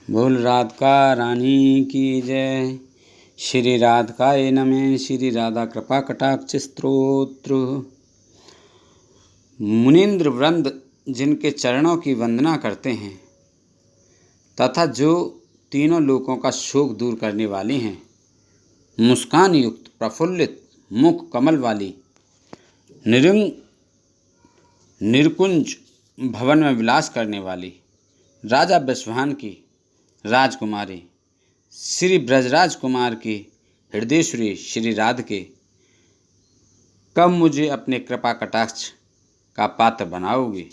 बोल राधिका रानी की जय। श्री राधिकाय नमः। श्री राधा कृपा कटाक्ष स्तोत्र। मुनीन्द्र वृंद जिनके चरणों की वंदना करते हैं तथा जो तीनों लोकों का शोक दूर करने वाली हैं, मुस्कान युक्त प्रफुल्लित मुख कमल वाली, निरकुंज भवन में विलास करने वाली, राजा विश्वान की राजकुमारी, श्री ब्रजराज कुमार की हृदयेश्वरी श्री राधिके, कब मुझे अपने कृपा कटाक्ष का पात्र बनाओगी।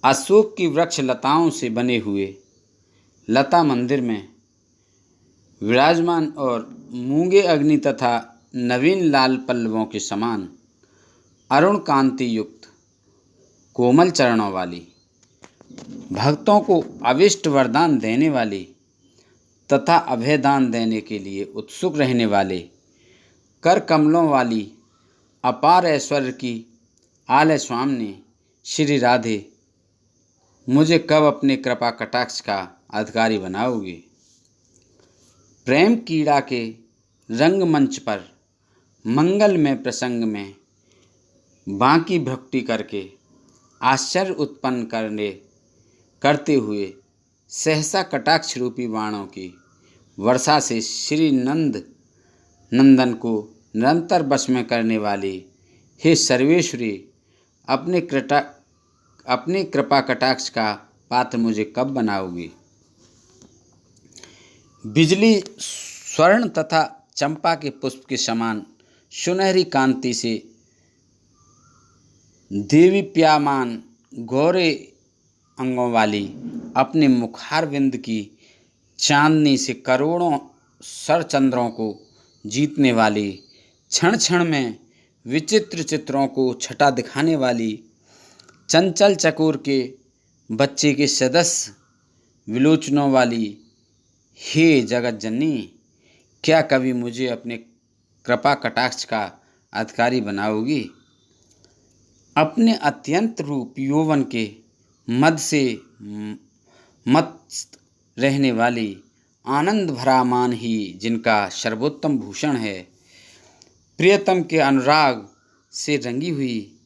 अशोक की वृक्ष लताओं से बने हुए लता मंदिर में विराजमान और मूंगे अग्नि तथा नवीन लाल पल्लवों के समान अरुण कांति युक्त कोमल चरणों वाली, भक्तों को अविष्ट वरदान देने वाली तथा अभयदान देने के लिए उत्सुक रहने वाले, कर कमलों वाली, अपार ऐश्वर्य की आलय स्वामिनी श्री राधे, मुझे कब अपने कृपा कटाक्ष का अधिकारी बनाओगी। प्रेम कीड़ा के रंगमंच पर मंगलमय प्रसंग में बाकी भक्ति करके आश्चर्य उत्पन्न करते हुए सहसा कटाक्ष रूपी बाणों की वर्षा से श्री नंदन को निरंतर वश में करने वाली हे सर्वेश्वरी, अपने कृपा कटाक्ष का पात्र मुझे कब बनाओगी। बिजली स्वर्ण तथा चंपा के पुष्प के समान सुनहरी कांति से देवीप्यमान गौरे अंगों वाली, अपने मुखारविंद की चांदनी से करोड़ों सरचंद्रों को जीतने वाली, क्षण क्षण में विचित्र चित्रों को छटा दिखाने वाली, चंचल चकोर के बच्चे के सदस्य विलोचनों वाली, हे जगत जननी, क्या कभी मुझे अपने कृपा कटाक्ष का अधिकारी बनाओगी। अपने अत्यंत रूप यौवन के मद से मस्त रहने वाली, आनंद भरा मान ही जिनका सर्वोत्तम भूषण है, प्रियतम के अनुराग से रंगी हुई,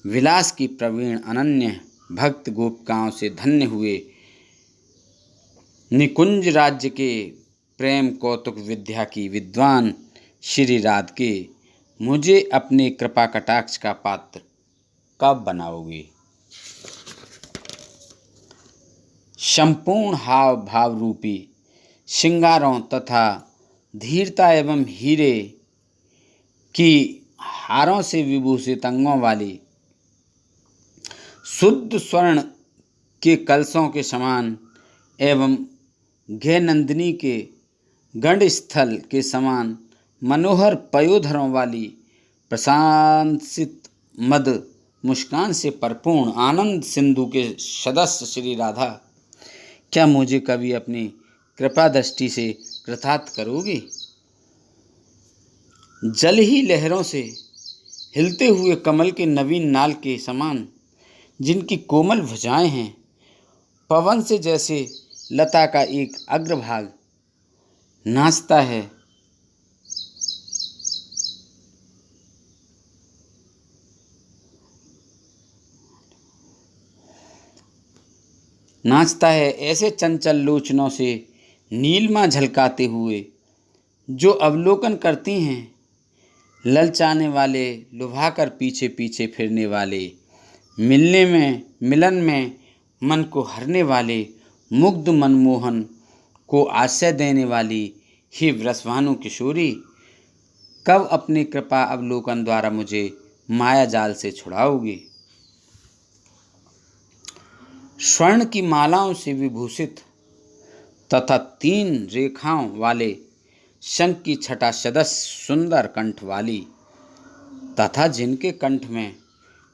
विलास की प्रवीण अनन्य भक्त गोपिकाओं से धन्य हुए, निकुंज राज्य के प्रेम कौतुक विद्या की विद्वान श्री राधिके, मुझे अपने कृपा कटाक्ष का पात्र कब बनाओगी। संपूर्ण हाव भाव रूपी श्रृंगारों तथा धीरता एवं हीरे की हारों से विभूषित अंगों वाली, शुद्ध स्वर्ण के कलशों के समान एवं घे नंदिनी के गंड स्थल के समान मनोहर पयोधरों वाली, प्रशांसित मद मुस्कान से परिपूर्ण आनंद सिंधु के सदस्य श्री राधा, क्या मुझे कभी अपनी कृपा दृष्टि से कृतार्थ करोगी। जल ही लहरों से हिलते हुए कमल के नवीन नाल के समान जिनकी कोमल भुजाएं हैं, पवन से जैसे लता का एक अग्रभाग नाचता है, ऐसे चंचल लोचनों से नीलिमा झलकाते हुए जो अवलोकन करती हैं, ललचाने वाले, लुभाकर पीछे पीछे फिरने वाले, मिलन में मन को हरने वाले, मुग्ध मनमोहन को आश्रय देने वाली, हे वृषभानु किशोरी, कब अपनी कृपा अवलोकन द्वारा मुझे माया जाल से छुड़ाओगी। स्वर्ण की मालाओं से विभूषित तथा 3 रेखाओं वाले शंख की छटा सदस्य सुंदर कंठ वाली तथा जिनके कंठ में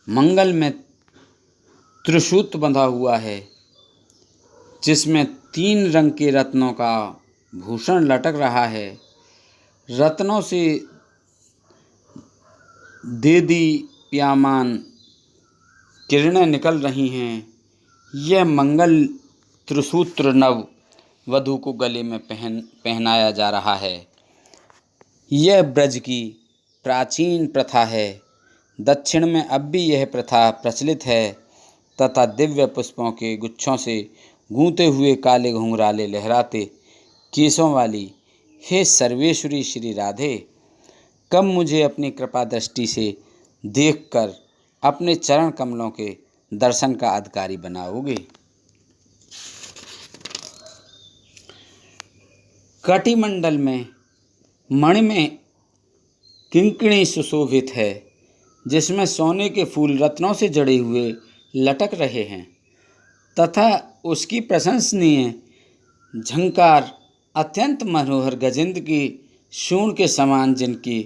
मंगल में त्रिशूल बंधा हुआ है, जिसमें 3 रंग के रत्नों का भूषण लटक रहा है, रत्नों से देदीप्यमान किरणें निकल रही हैं। यह मंगल त्रिसूत्र नव वधू को गले में पहनाया जा रहा है। यह ब्रज की प्राचीन प्रथा है। दक्षिण में अब भी यह प्रथा प्रचलित है तथा दिव्य पुष्पों के गुच्छों से गूंथे हुए काले घुंघराले लहराते केसों वाली हे सर्वेश्वरी श्री राधे, कब मुझे अपनी कृपा दृष्टि से देखकर अपने चरण कमलों के दर्शन का अधिकारी बनाओगे। कटिमंडल में मणि में किंकिणी सुशोभित है, जिसमें सोने के फूल रत्नों से जड़े हुए लटक रहे हैं तथा उसकी प्रशंसनीय झंकार अत्यंत मनोहर गजेंद्र की शूण के समान, जिनकी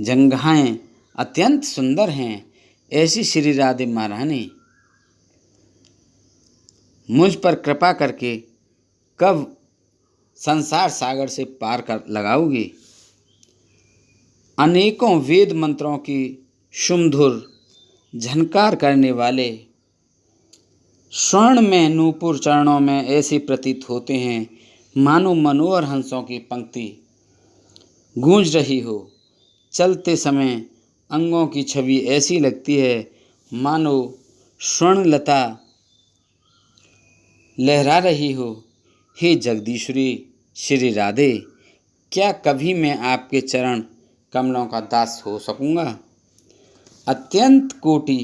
जंघाएं अत्यंत सुंदर हैं, ऐसी श्री राधे महारानी मुझ पर कृपा करके कब संसार सागर से पार कर लगाओगी। अनेकों वेद मंत्रों की सुमधुर झनकार करने वाले स्वर्ण में नूपुर चरणों में ऐसे प्रतीत होते हैं मानो मनोहर हंसों की पंक्ति गूंज रही हो। चलते समय अंगों की छवि ऐसी लगती है मानो स्वर्णलता लहरा रही हो। हे जगदीश्वरी श्री राधे, क्या कभी मैं आपके चरण कमलों का दास हो सकूँगा। अत्यंत कोटि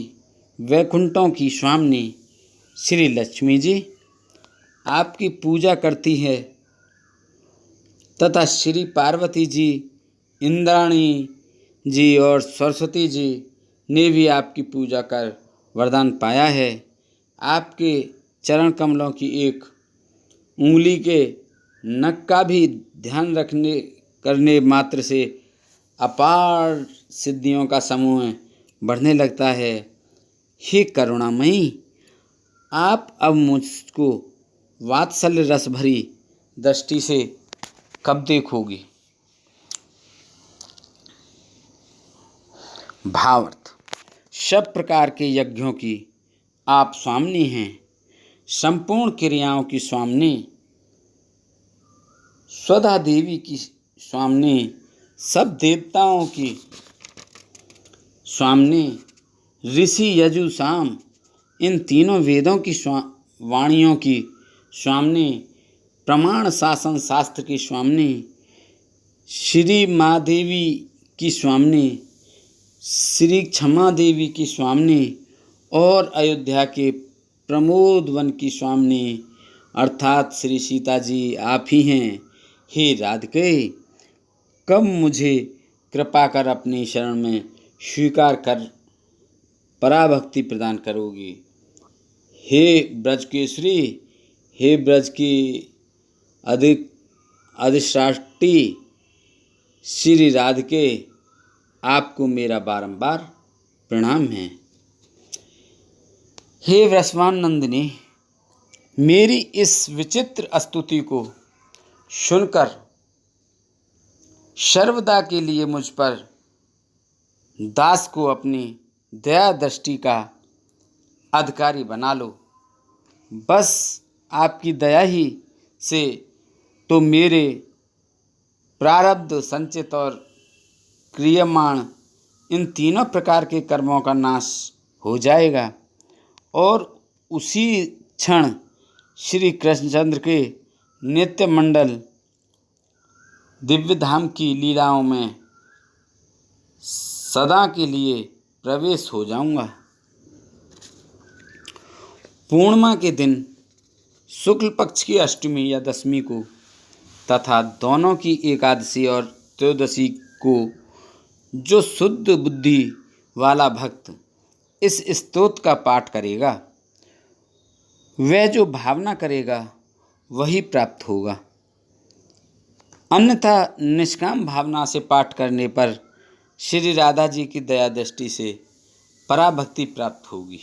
वैकुंठों की स्वामिनी श्री लक्ष्मी जी आपकी पूजा करती है तथा श्री पार्वती जी, इंद्राणी जी और सरस्वती जी ने भी आपकी पूजा कर वरदान पाया है। आपके चरण कमलों की एक उंगली के नख का भी ध्यान करने मात्र से अपार सिद्धियों का समूह बढ़ने लगता है। हे करुणामयी, आप अब मुझको वात्सल्य रस भरी दृष्टि से कब देखोगी। भावार्थ, सब प्रकार के यज्ञों की आप स्वामिनी हैं, संपूर्ण क्रियाओं की स्वामिनी, स्वधा देवी की स्वामिनी, सब देवताओं की स्वामिनी, ऋषि यजु साम इन तीनों वेदों की वाणियों की स्वामिनी, प्रमाण शासन शास्त्र की स्वामिनी, श्री महादेवी की स्वामिनी, श्री क्षमा देवी की स्वामिनी और अयोध्या के प्रमोद वन की स्वामिनी अर्थात श्री सीता जी आप ही हैं। हे राधिके, कब मुझे कृपा कर अपनी शरण में स्वीकार कर पराभक्ति प्रदान करोगी। हे ब्रज केसरी, हे ब्रज की अधिष्ठात्री श्री राधिके, आपको मेरा बारंबार प्रणाम है। हे वृषभान नंदिनी, मेरी इस विचित्र स्तुति को सुनकर सर्वदा के लिए मुझ पर दास को अपनी दया दृष्टि का अधिकारी बना लो। बस आपकी दया ही से तो मेरे प्रारब्ध संचित और क्रियमाण इन तीनों प्रकार के कर्मों का नाश हो जाएगा और उसी क्षण श्री कृष्णचंद्र के नित्य मंडल दिव्य धाम की लीलाओं में सदा के लिए प्रवेश हो जाऊंगा। पूर्णिमा के दिन शुक्ल पक्ष की अष्टमी या दशमी को तथा दोनों की एकादशी और त्रयोदशी को जो शुद्ध बुद्धि वाला भक्त इस स्तोत्र का पाठ करेगा, वह जो भावना करेगा वही प्राप्त होगा। अन्यथा निष्काम भावना से पाठ करने पर श्री राधा जी की दया दृष्टि से पराभक्ति प्राप्त होगी।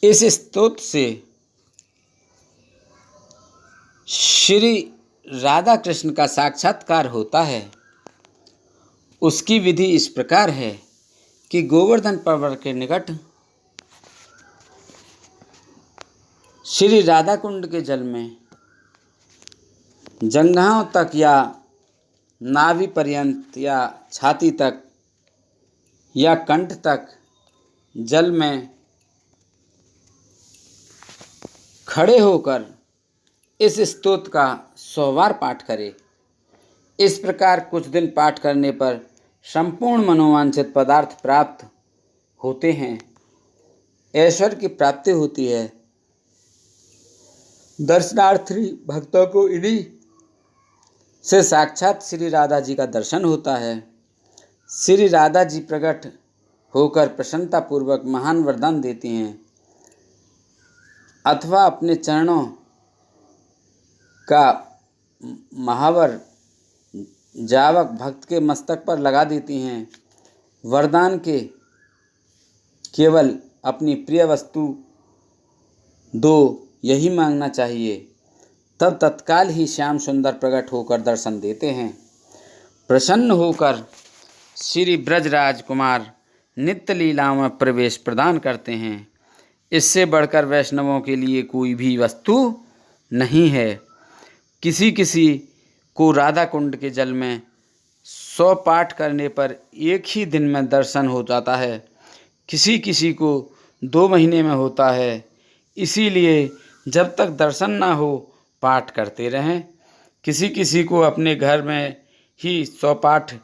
इस स्तोत्र से श्री राधा कृष्ण का साक्षात्कार होता है। उसकी विधि इस प्रकार है कि गोवर्धन पर्वत के निकट श्री राधा कुंड के जल में जंघाओं तक या नाभि पर्यंत या छाती तक या कंठ तक जल में खड़े होकर इस स्तोत्र का 100 बार पाठ करें। इस प्रकार कुछ दिन पाठ करने पर संपूर्ण मनोवांछित पदार्थ प्राप्त होते हैं, ऐश्वर्य की प्राप्ति होती है। दर्शनार्थी भक्तों को इन्हीं से साक्षात श्री राधा जी का दर्शन होता है। श्री राधा जी प्रकट होकर प्रसन्नतापूर्वक महान वरदान देती हैं अथवा अपने चरणों का महावर जावक भक्त के मस्तक पर लगा देती हैं। वरदान के केवल अपनी प्रिय वस्तु दो, यही मांगना चाहिए। तब तत्काल ही श्याम सुंदर प्रकट होकर दर्शन देते हैं। प्रसन्न होकर श्री ब्रजराज कुमार नित्य लीलाओं में प्रवेश प्रदान करते हैं। इससे बढ़कर वैष्णवों के लिए कोई भी वस्तु नहीं है। किसी किसी को राधा कुंड के जल में 100 पाठ करने पर एक ही दिन में दर्शन हो जाता है, किसी किसी को 2 महीने में होता है। इसीलिए जब तक दर्शन ना हो पाठ करते रहें। किसी किसी को अपने घर में ही 100 पाठ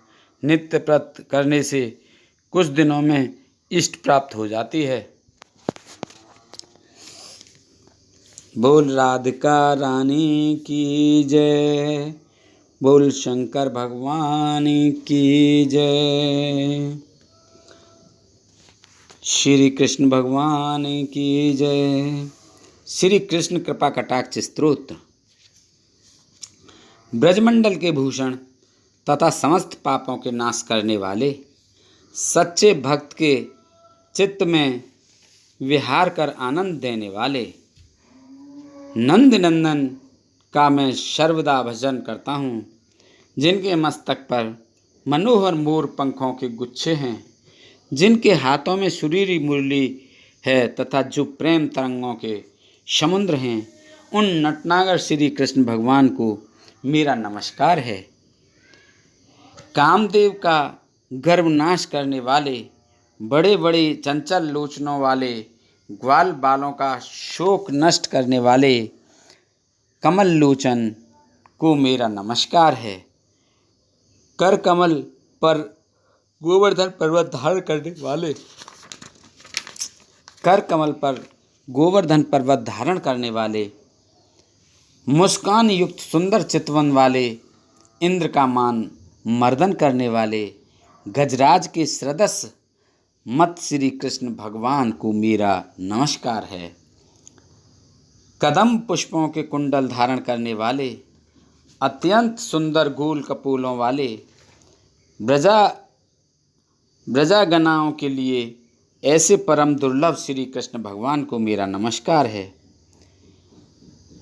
नित्य प्रत करने से कुछ दिनों में इष्ट प्राप्त हो जाती है। बोल राधिका रानी की जय, बोल शंकर भगवान की जय, श्री कृष्ण भगवान की जय। श्री कृष्ण कृपा कटाक्ष स्तोत्र। ब्रजमंडल के भूषण तथा समस्त पापों के नाश करने वाले, सच्चे भक्त के चित्त में विहार कर आनंद देने वाले नंद नंदन का मैं सर्वदा भजन करता हूँ, जिनके मस्तक पर मनोहर मोर पंखों के गुच्छे हैं, जिनके हाथों में सुरीली मुरली है तथा जो प्रेम तरंगों के समुद्र हैं, उन नटनागर श्री कृष्ण भगवान को मेरा नमस्कार है। कामदेव का गर्व नाश करने वाले, बड़े बड़े चंचल लोचनों वाले, ग्वाल बालों का शोक नष्ट करने वाले कमल लोचन को मेरा नमस्कार है। कर कमल पर गोवर्धन पर्वत धारण करने वाले, कर कमल पर गोवर्धन पर्वत धारण करने वाले, मुस्कान युक्त सुंदर चितवन वाले, इंद्र का मान मर्दन करने वाले, गजराज के सदस्य मत श्री कृष्ण भगवान को मेरा नमस्कार है। कदम पुष्पों के कुंडल धारण करने वाले, अत्यंत सुंदर गोल कपोलों वाले, ब्रजागनाओं के लिए ऐसे परम दुर्लभ श्री कृष्ण भगवान को मेरा नमस्कार है।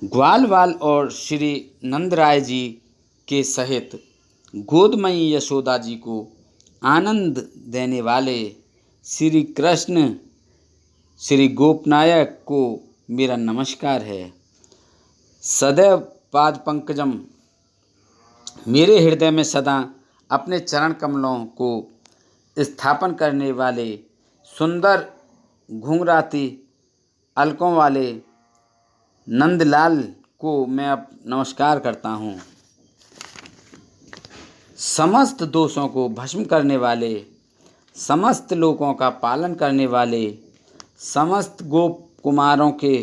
ग्वालवाल और श्री नंदराय जी के सहित गोदमयी यशोदा जी को आनंद देने वाले श्री कृष्ण श्री गोपनायक को मेरा नमस्कार है। सदैव पाद पंकजम, मेरे हृदय में सदा अपने चरण कमलों को स्थापन करने वाले सुंदर घुंघराती अलकों वाले नंदलाल को मैं अब नमस्कार करता हूँ। समस्त दोषों को भस्म करने वाले, समस्त लोकों का पालन करने वाले, समस्त गोप कुमारों के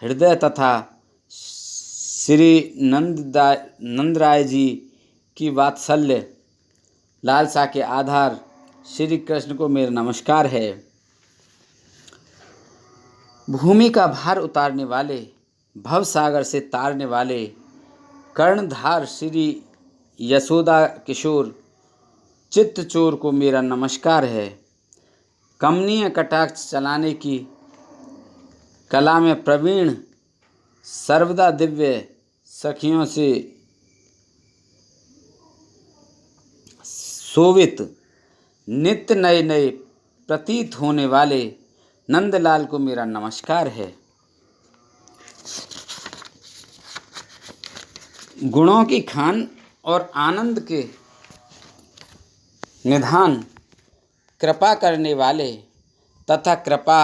हृदय तथा श्री नंदराय जी की वात्सल्य लालसा के आधार श्री कृष्ण को मेरा नमस्कार है। भूमि का भार उतारने वाले, भव सागर से तारने वाले, कर्णधार श्री यशोदा किशोर चित्त चोर को मेरा नमस्कार है। कमनीय कटाक्ष चलाने की कला में प्रवीण, सर्वदा दिव्य सखियों से शोभित नित्य नए नए प्रतीत होने वाले नंदलाल को मेरा नमस्कार है। गुणों की खान और आनंद के निधान कृपा करने वाले तथा कृपा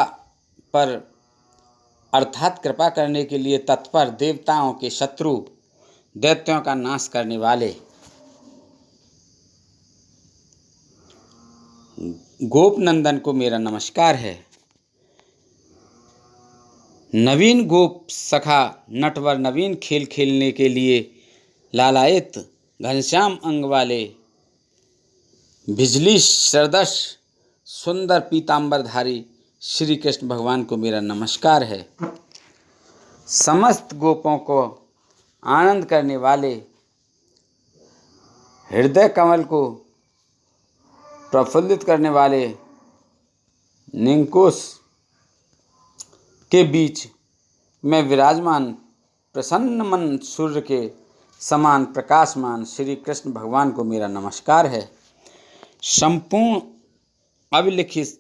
पर अर्थात कृपा करने के लिए तत्पर देवताओं के शत्रु दैत्यों का नाश करने वाले गोपनंदन को मेरा नमस्कार है। नवीन गोप सखा नटवर नवीन खेल खेलने के लिए लालायित घनश्याम अंग वाले बिजली सदृश सुंदर पीतांबरधारी श्री कृष्ण भगवान को मेरा नमस्कार है। समस्त गोपों को आनंद करने वाले हृदय कमल को प्रफुल्लित करने वाले निंकुश के बीच में विराजमान प्रसन्न मन सूर्य के समान प्रकाशमान श्री कृष्ण भगवान को मेरा नमस्कार है। संपूर्ण अभिलिखित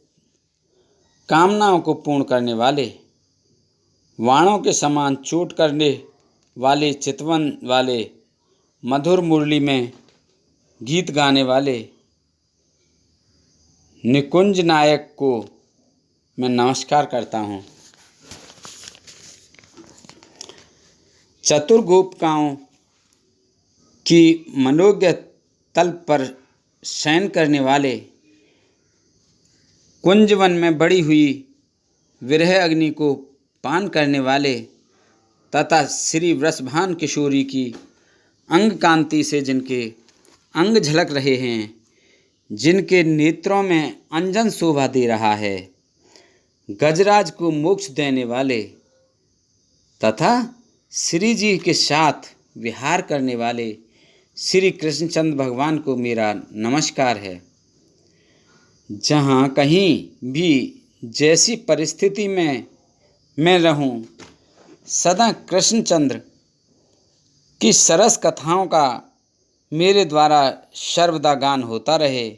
कामनाओं को पूर्ण करने वाले वाणों के समान चोट करने वाले चितवन वाले मधुर मुरली में गीत गाने वाले निकुंज नायक को मैं नमस्कार करता हूँ। चतुर गोपिकाओं की मनोज्ञ तल पर शयन करने वाले कुंजवन में बड़ी हुई विरह अग्नि को पान करने वाले तथा श्री वृषभान किशोरी की अंग कांति से जिनके अंग झलक रहे हैं, जिनके नेत्रों में अंजन शोभा दे रहा है, गजराज को मोक्ष देने वाले तथा श्री जी के साथ विहार करने वाले श्री कृष्णचंद्र भगवान को मेरा नमस्कार है। जहाँ कहीं भी जैसी परिस्थिति में मैं रहूं, सदा कृष्णचंद्र की सरस कथाओं का मेरे द्वारा सर्वदा गान होता रहे।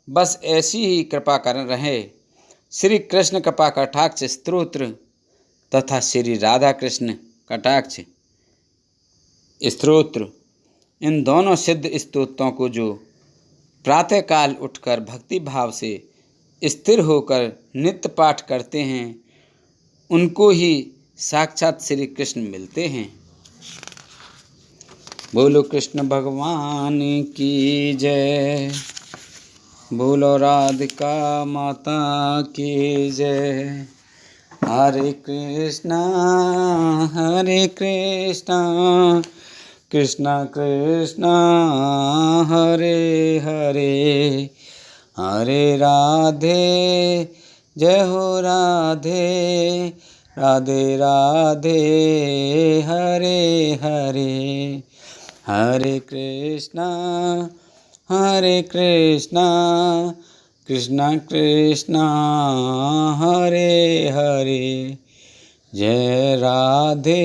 बस ऐसी ही कृपा कर रहे। श्री कृष्ण कृपा कटाक्ष स्तोत्र तथा श्री राधा कृष्ण कटाक्ष स्तोत्र, इन दोनों सिद्ध स्तोत्रों को जो प्रातःकाल उठकर भक्ति भाव से स्थिर होकर नित्य पाठ करते हैं, उनको ही साक्षात श्री कृष्ण मिलते हैं। बोलो कृष्ण भगवान की जय, बोलो राधिका माता की जय। हरे कृष्णा कृष्णा कृष्णा हरे हरे, हरे राधे जय हो राधे, राधे राधे हरे हरे। हरे कृष्णा कृष्णा कृष्णा हरे हरे, जय राधे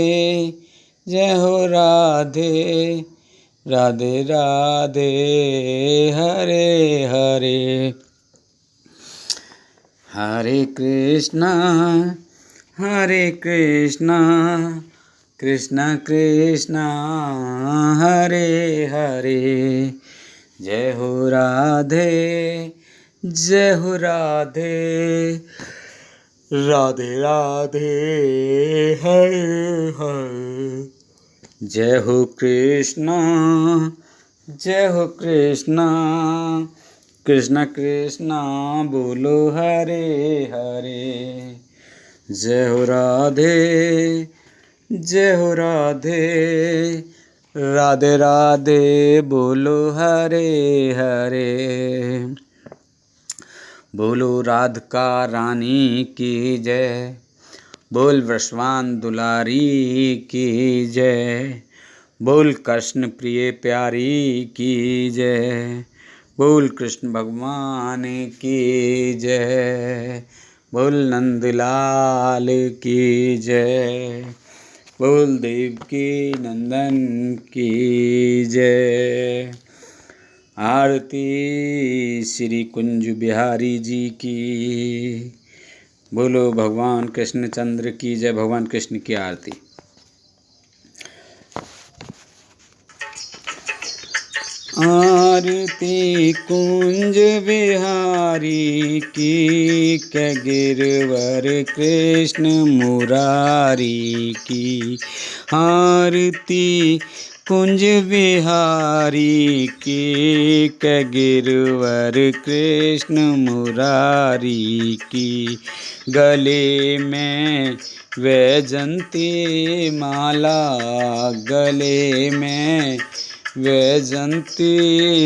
जय हो राधे, राधे राधे हरे हरे। हरे कृष्णा कृष्णा कृष्णा हरे हरे, जय हो राधे जय हो राधे, राधे राधे हरे हरे। जय हो कृष्णा कृष्णा कृष्णा बोलो हरे हरे। जय हो राधे राधे राधे बोलो हरे हरे। बोलो राधिका रानी की जय, बोल वृषभान दुलारी की जय, बोल कृष्ण प्रिय प्यारी की जय, बोल कृष्ण भगवान की जय, बोल नंदलाल की जय, बोल देवकी नंदन की जय। आरती श्री कुंज बिहारी जी की। बोलो भगवान कृष्णचंद्र की जय। भगवान कृष्ण की आरती। आरती कुंज बिहारी की, के गिरवर कृष्ण मुरारी की। आरती कुंज बिहारी की, के गिरवर कृष्ण मुरारी की। गले में वैजंती माला, गले में वैजंती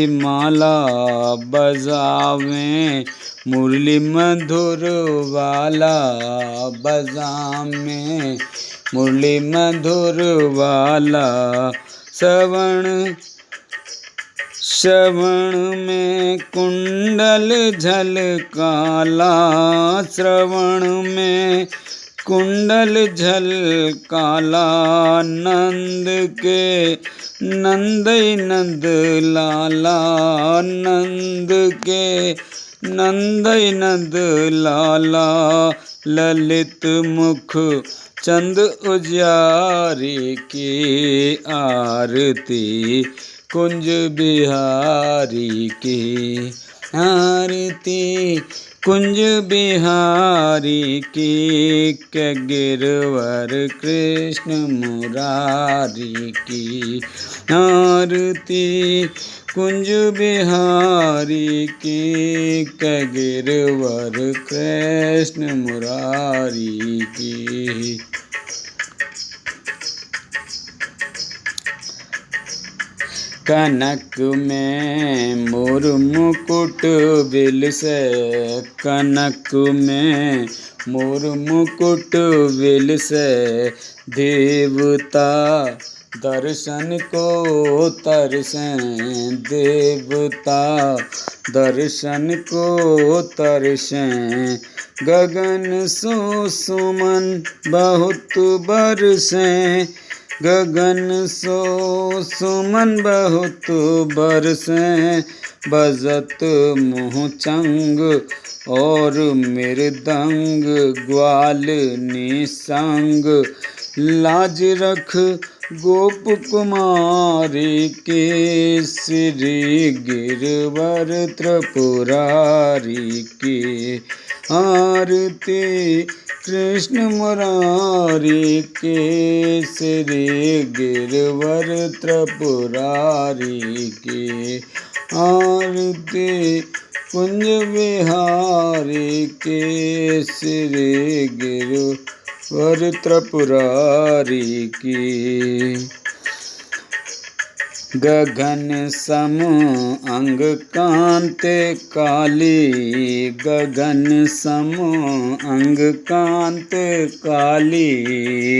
माला, बजावें मुरली मधुर वाला, बजावें मुरली मधुर वाला। श्रवण में कुंडल झलकाला, श्रवण में कुंडल झलकाला। नंद के नंदई नंद लाला, नंद के नंदई नंद लाला। ललित मुख चंद उजियारे की, आरती कुंज बिहारी की। आरती कुंज बिहारी की, के गिरवर कृष्ण मुरारी की। आरती कुंज बिहारी की, के गिरवर कृष्ण मुरारी की। कनक में मोर मुकुट बिल से, कनक में मोर मुकुट बिल से। देवता दर्शन को तरसें, देवता दर्शन को तरसें। गगन सो सुमन बहुत बरसें, गगन सो सुमन बहुत बरसें। बजत मुँह चंग और मृदंग, ग्वाल निसंग। लाज रख गोप कुमारी के, श्री गिरवर त्रिपुरारी की। आरती कृष्ण मुरारी के, श्री गिरवर त्रिपुरारी की। आरती कुंज बिहारी के, श्री गिरवर त्रिपुरारी की। गगन सम अंग कांते काली, गगन सम अंग कांते काली।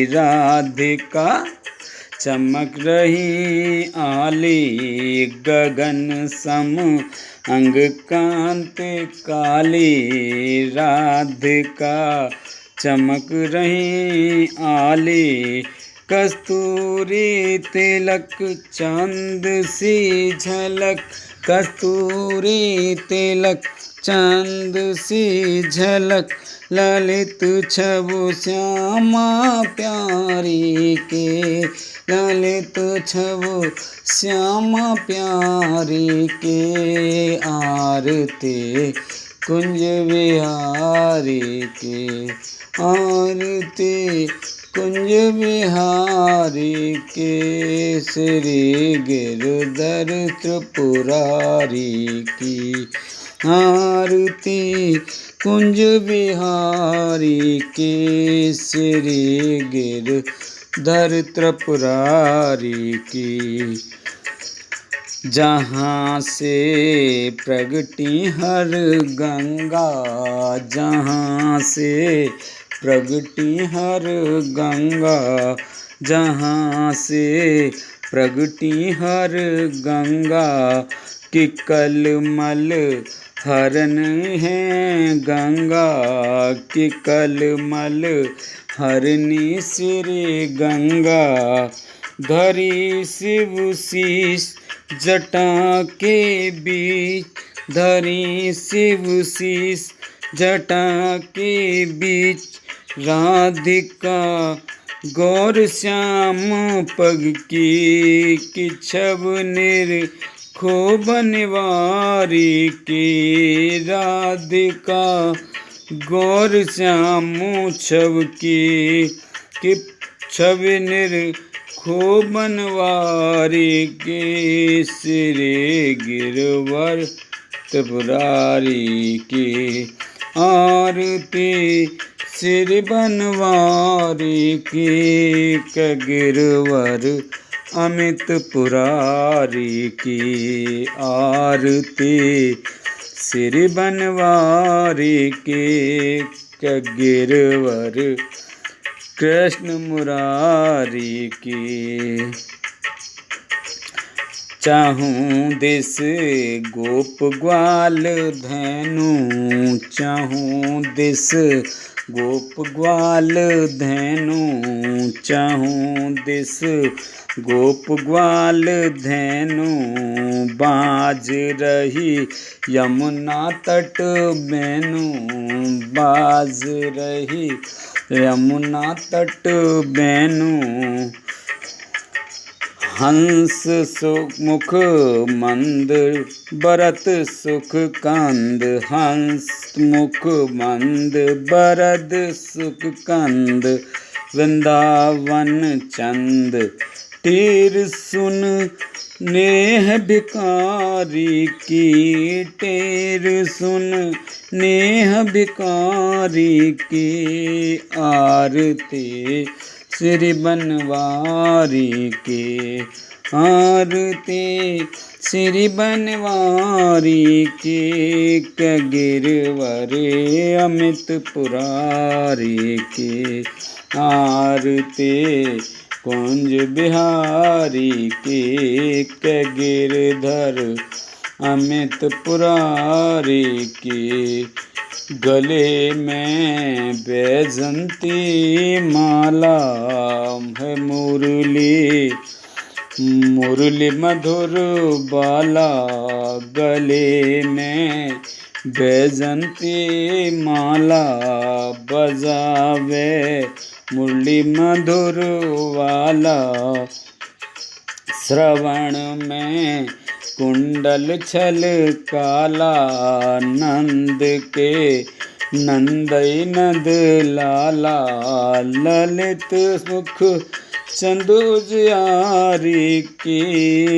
राधिका चमक रही आली, गगन सम अंग कांते काली। राधिका चमक रही आली। कस्तूरी तिलक चांद सी झलक, कस्तूरी तिलक चांद सी झलक। ललित छवि श्यामा प्यारी के, ललित छवि श्यामा प्यारी के। आरती कुंज बिहारी के, आरती कुंज बिहारी के, श्री गिरधर त्रिपुरारी की। आरती कुंज बिहारी के, श्री गिरधर त्रिपुरारी की। जहाँ से प्रगटी हर गंगा, जहाँ से प्रगटी हर गंगा। जहाँ से प्रगटी हर गंगा। कि कलमल हरन है गंगा, कि कलमल हरनी श्री गंगा। धरी शिव शीश जटा के बीच, धरी शिव शीश जटा के बीच, राधिका गौर श्याम पग की, किछव निरखो बनवारी के, राधिका गौर श्याम छव की, कि छव निरखो बनवारी के, सिरे गिरवर त्रिपुरारी की, आरती सिर बनवारी की, गिरवर अमित पुरारी की, आरती सिर बनवारी की, गिरवर कृष्ण मुरारी की। चाहूं दिस गोप ग्वाल धैनु, चाहूं दिस गोप ग्वाल धैनु, चाहूं दिस गोप ग्वाल धैनु, बाज रही यमुना तट बैनु, बाज रही यमुना तट बैनु, हंस सुमुख मंद बरत सुख कंद, हंस मुख मंद बरद सुख कंद, वृंदावन चंद तीर सुन नेह भिकारी की, टेर सुन नेह भिकारी की, आरती श्री बनवारी के, आरती श्री बनवारी के, गिरवर अमित पुरारी के, आरती कुंज बिहारी के, गिरधर अमित पुरारी के, गले में बैजंती माला है, मुरली मुरली मधुर बाला, गले में बैजंती माला, बजावे मुरली मधुर वाला, श्रवण में कुंडल छल काला, नंद के नंदई नंद लाला, ललित मुख चंद उजियारी की,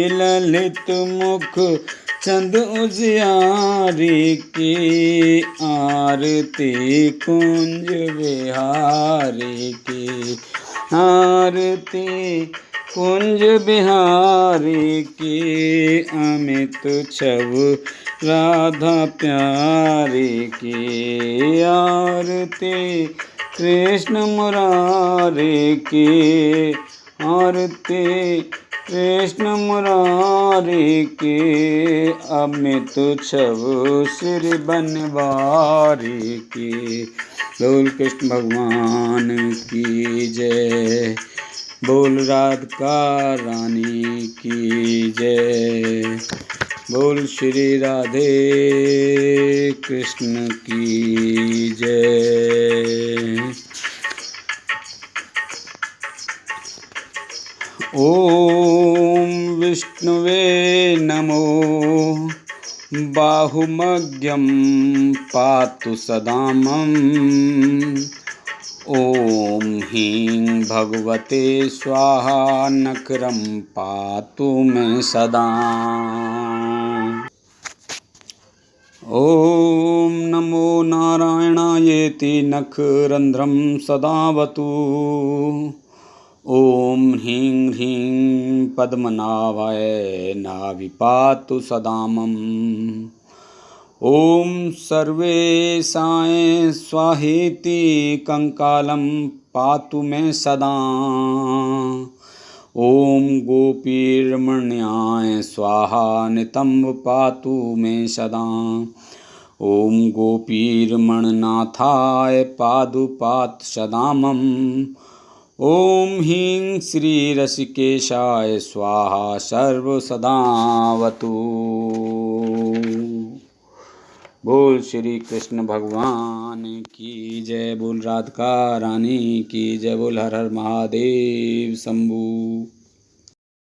ललित मुख चंद उजियारी की, आरती कुंज बिहारी की, आरती कुंज बिहारी की, अमित छव राधा प्यारी की, आरती कृष्ण मुरारी की, आरती कृष्ण मुरारी की, अमित छव श्री बनवारी की। बोल कृष्ण भगवान की जय, बोल राधिका रानी की जय, बोल श्री राधे कृष्ण की जय। ओम विष्णुवे नमो, बाहुमग्यं पातु सदा मम, ओम ह्रीं भगवते स्वाहा, नखरं पातु मे सदा। ओम नमो नारायणायेति नखरंध्रं सदावतु, ओम ह्रीं ह्रीं पद्मनाभाय नाभिपातु सदा मम, ओम सर्वेशाय स्वाहेति कंकालं पातु मे सदा, ओम गोपीरमण्याय स्वाहा नितंब पातु मे सदा, ओम गोपीरमणनाथाय पादुपात सदा मम, ओम ह्रीं श्री ऋषिकेशाय स्वाहा सर्व सदावतु। बोल श्री कृष्ण भगवान की जय, बोल राधिका रानी की जय, बोल हर हर महादेव शंभू।